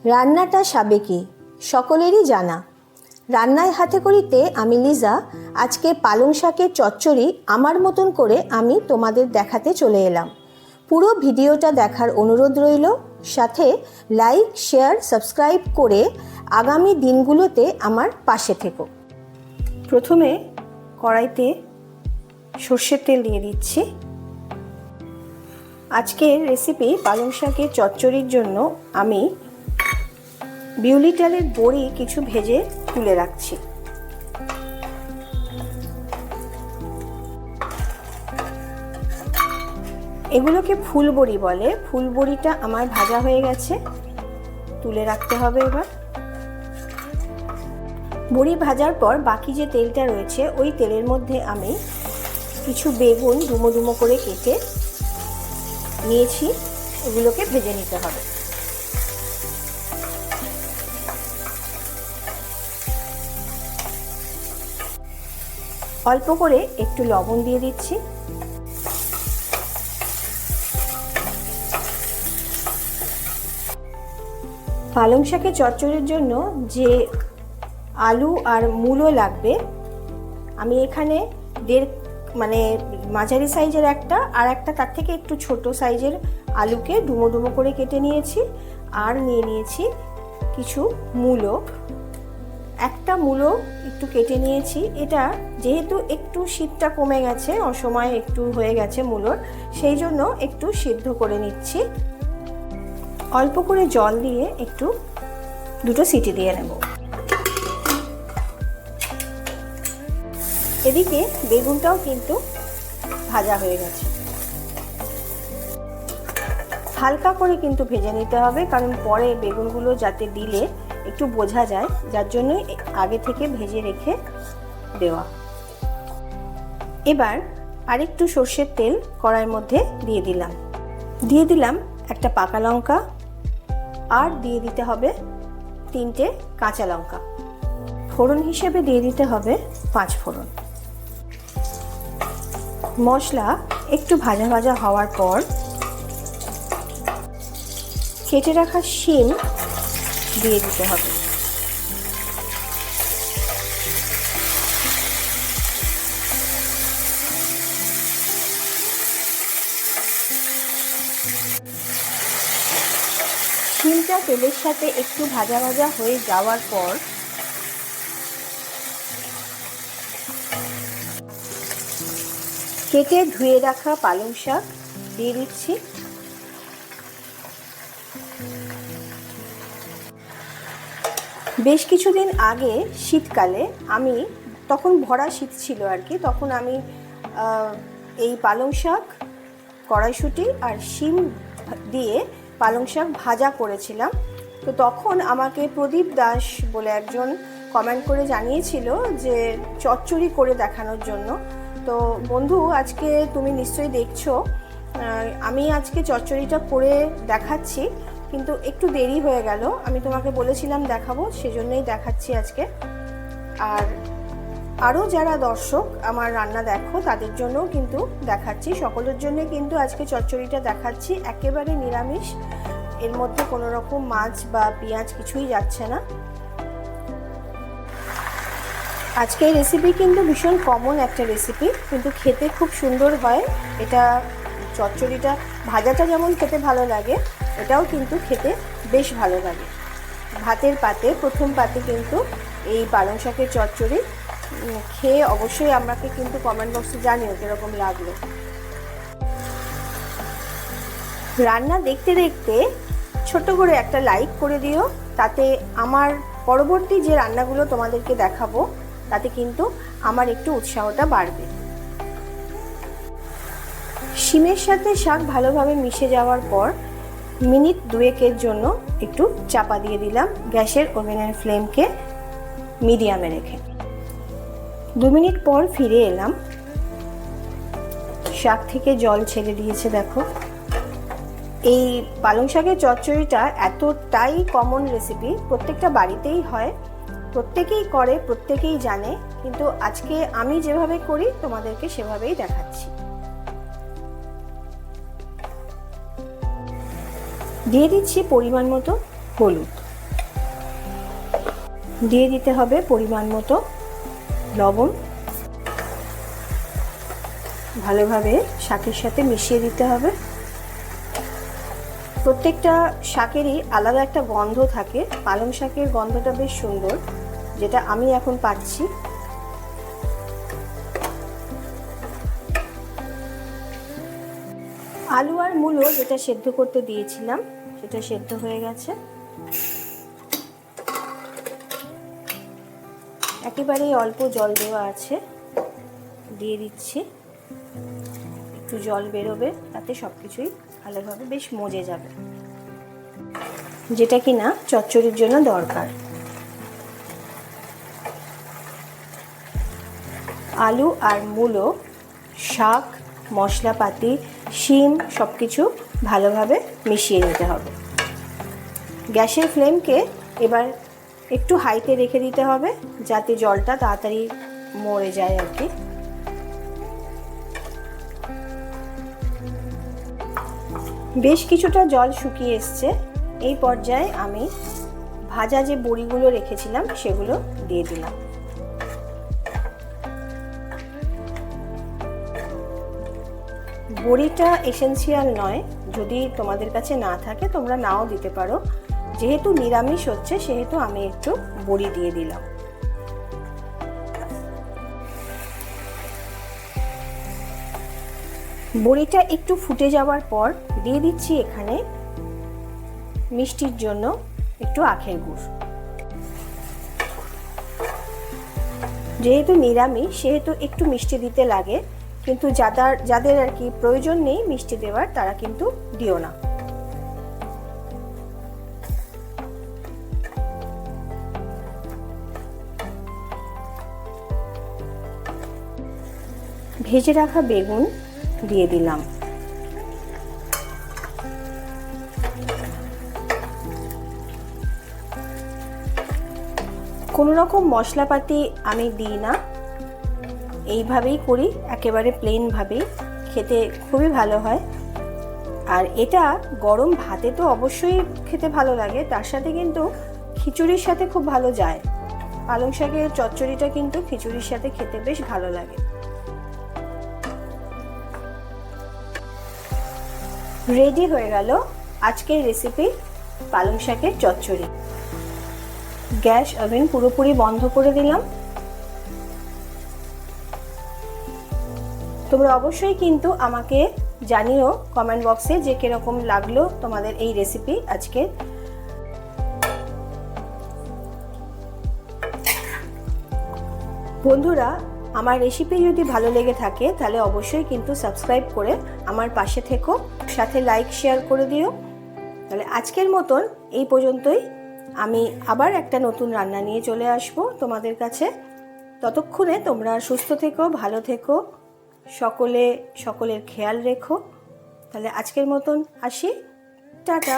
রান্নাটা সাবেকি, সকলেরই জানা। রান্নায় হাতে করিতে আমি লিজা। আজকে পালং শাকের চচ্চড়ি আমার মতন করে আমি তোমাদের দেখাতে চলে এলাম। পুরো ভিডিওটা দেখার অনুরোধ রইল, সাথে লাইক, শেয়ার, সাবস্ক্রাইব করে আগামী দিনগুলোতে আমার পাশে থেকো। প্রথমে কড়াইতে সর্ষের তেল দিয়ে দিচ্ছি। আজকের রেসিপি পালং শাকের চচ্চড়ির জন্য আমি বিউলি চালের বড়ি কিছু ভেজে তুলে রাখছি। এগুলোকে ফুল বড়ি বলে। ফুল বড়িটা আমার ভাজা হয়ে গেছে, তুলে রাখতে হবে। এবার বড়ি ভাজার পর বাকি যে তেলটা রয়েছে ওই তেলের মধ্যে আমি কিছু বেগুন ডুমো ডুমো করে কেটে নিয়েছি, এগুলোকে ভেজে নিতে হবে। অল্প করে একটু লবণ দিয়ে দিচ্ছি। পালং শাকের চচ্চড়ির জন্য যে আলু আর মূলো লাগবে, আমি এখানে মাঝারি সাইজের একটা আর একটা তার থেকে একটু ছোট সাইজের আলুকে ডুমো ডুমো করে কেটে নিয়েছি। আর নিয়ে নিয়েছি কিছু মূলো, একটা মূলো একটু কেটে নিয়েছি। এটা যেহেতু একটু শীতটা কমে গেছে, অসময়ে একটু হয়ে গেছে মূলোর, সেই জন্য একটু সিদ্ধ করে নিচ্ছি। অল্প করে জল দিয়ে একটু দুটো সিটি দিয়ে নেব। এদিকে বেগুনটাও কিন্তু ভাজা হয়ে গেছে। হালকা করে কিন্তু ভেজে নিতে হবে, কারণ পরে বেগুনগুলো যাতে দিলে একটু বোঝা যায়, যার জন্যই আগে থেকে ভেজে রেখে দেওয়া। এবার আরেকটু সর্ষের তেল কড়াইয়ের মধ্যে দিয়ে দিলাম একটা পাকা লঙ্কা, আর দিয়ে দিতে হবে 3টে কাঁচা লঙ্কা। ফোড়ন হিসেবে দিয়ে দিতে হবে 5 ফোড়ন। মশলা একটু ভাজা ভাজা হওয়ার পর কেটে রাখা শিম দিয়ে দিতে হবে। শিমটা তেলের সাথে একটু ভাজা ভাজা হয়ে যাওয়ার পর কেটে ধুয়ে রাখা পালং শাক দিয়ে দিচ্ছি। বেশ কিছুদিন আগে শীতকালে, তখন ভরা শীত ছিল আর কি, তখন আমি এই পালং শাক, কড়াইশুঁটি আর শিম দিয়ে পালং শাক ভাজা করেছিলাম। তো তখন আমাকে প্রদীপ দাস বলে একজন কমেন্ট করে জানিয়েছিল যে চচ্চড়ি করে দেখানোর জন্য। তো বন্ধু, আজকে তুমি নিশ্চয়ই দেখছো, আমি আজকে চচ্চড়িটা করে দেখাচ্ছি, কিন্তু একটু দেরি হয়ে গেল। আমি তোমাকে বলেছিলাম দেখাবো, সেজন্যই দেখাচ্ছি আজকে। আর আরও যারা দর্শক আমার রান্না দেখো, তাদের জন্যও কিন্তু দেখাচ্ছি, সকলের জন্য কিন্তু আজকে চচ্চড়িটা দেখাচ্ছি। একেবারে নিরামিষ, এর মধ্যে কোনো রকম মাছ বা পেঁয়াজ কিছুই যাচ্ছে না। আজকের রেসিপি কিন্তু ভীষণ কমন একটা রেসিপি, কিন্তু খেতে খুব সুন্দর হয়। এটা চচ্চড়িটা ভাজাটা যেমন খেতে ভালো লাগে, এটাও কিন্তু খেতে বেশ ভালো লাগে। ভাতের পাতে, প্রথম পাতে কিন্তু এই পালং শাকের চচ্চড়ি খেয়ে অবশ্যই আমাকে কিন্তু কমেন্ট বক্সে জানিও কীরকম লাগলো। রান্না দেখতে দেখতে ছোট করে একটা লাইক করে দিও, তাতে আমার পরবর্তী যে রান্নাগুলো তোমাদেরকে দেখাবো তাতে কিন্তু আমার একটু উৎসাহটা বাড়বে। শিমের সাথে শাক ভালোভাবে মিশে যাওয়ার পর মিনিট 2-এর জন্য একটু চাপা দিয়ে দিলাম, গ্যাসের ওভেনের ফ্লেমকে মিডিয়ামে রেখে। 2 মিনিট পর ফিরে এলাম। শাক থেকে জল ছেড়ে দিয়েছে, দেখো। এই পালং শাকের চচ্চড়িটা এতটাই কমন রেসিপি, প্রত্যেকটা বাড়িতেই হয়, প্রত্যেকেই করে, প্রত্যেকেই জানে, কিন্তু আজকে আমি যেভাবে করি তোমাদেরকে সেভাবেই দেখাচ্ছি। দিয়ে দিচ্ছি পরিমাণ মতো হলুদ। দিয়ে দিতে হবে পরিমাণ মতো লবণ। ভালোভাবে শাকের সাথে মিশিয়ে দিতে হবে। প্রত্যেকটা শাকেরই আলাদা একটা গন্ধ থাকে। পালং শাকের গন্ধটা বেশ সুন্দর, যেটা আমি এখন পাচ্ছি। আলু আর মূলো যেটা সেদ্ধ করতে দিয়েছিলাম সেটা সেদ্ধ হয়ে গেছে। একেবারেই অল্প জল দেওয়া আছে, দিয়ে দিচ্ছি। একটু জল বেরোবে, তাতে সব কিছুই ভালোভাবে বেশ মজে যাবে, যেটা কিনা চচ্চড়ির জন্য দরকার। আলু আর মূলো, শাক, মশলাপাতি, শিম সব কিছু ভালোভাবে মিশিয়ে নিতে হবে। গ্যাসের ফ্লেমকে এবার একটু হাইতে রেখে দিতে হবে, যাতে জলটা তাড়াতাড়ি মরে যায় আর কি। বেশ কিছুটা জল শুকিয়ে এসছে। এই পর্যায়ে আমি ভাজা যে বড়িগুলো রেখেছিলাম সেগুলো দিয়ে দিলাম। বড়িটা এসেনশিয়াল নয়, যদি তোমাদের কাছে না থাকে তোমরা নাও দিতে পারো। যেহেতু নিরামিষ হচ্ছে সেহেতু আমি একটু বড়ি দিয়ে দিলাম। বড়িটা একটু ফুটে যাওয়ার পর দিয়ে দিচ্ছি এখানে মিষ্টির জন্য একটু আখের গুড়। যেহেতু নিরামিষ সেহেতু একটু মিষ্টি দিতে লাগে, কিন্তু যাদের আর কি প্রয়োজন নেই মিষ্টি দেওয়ার তারা কিন্তু দিও না। ভেজে রাখা বেগুন দিয়ে দিলাম। কোনো রকম মশলাপাতি আমি দিই না, এইভাবেই করি, একেবারে প্লেনভাবেই। খেতে খুবই ভালো হয়। আর এটা গরম ভাতে তো অবশ্যই খেতে ভালো লাগে, তার সাথে কিন্তু খিচুড়ির সাথে খুব ভালো যায়। পালং শাকের চচ্চড়িটা কিন্তু খিচুড়ির সাথে খেতে বেশ ভালো লাগে। রেডি হয়ে গেল আজকের রেসিপি পালং শাকের চচ্চড়ি। গ্যাস ওভেন পুরোপুরি বন্ধ করে দিলাম। তোমরা অবশ্যই কিন্তু আমাকে জানিও কমেন্ট বক্সে যে কিরকম লাগলো তোমাদের এই রেসিপি আজকে। বন্ধুরা, আমার রেসিপি যদি ভালো লেগে থাকে তাহলে অবশ্যই কিন্তু সাবস্ক্রাইব করে আমার পাশে থেকো, সাথে লাইক শেয়ার করে দিও। তাহলে আজকের মতন এই পর্যন্তই। আমি আবার একটা নতুন রান্না নিয়ে চলে আসবো তোমাদের কাছে। ততক্ষণে তোমরা সুস্থ থেকো, ভালো থেকো, সকলের খেয়াল রেখো। তাহলে আজকের মতন আসি, টাটা।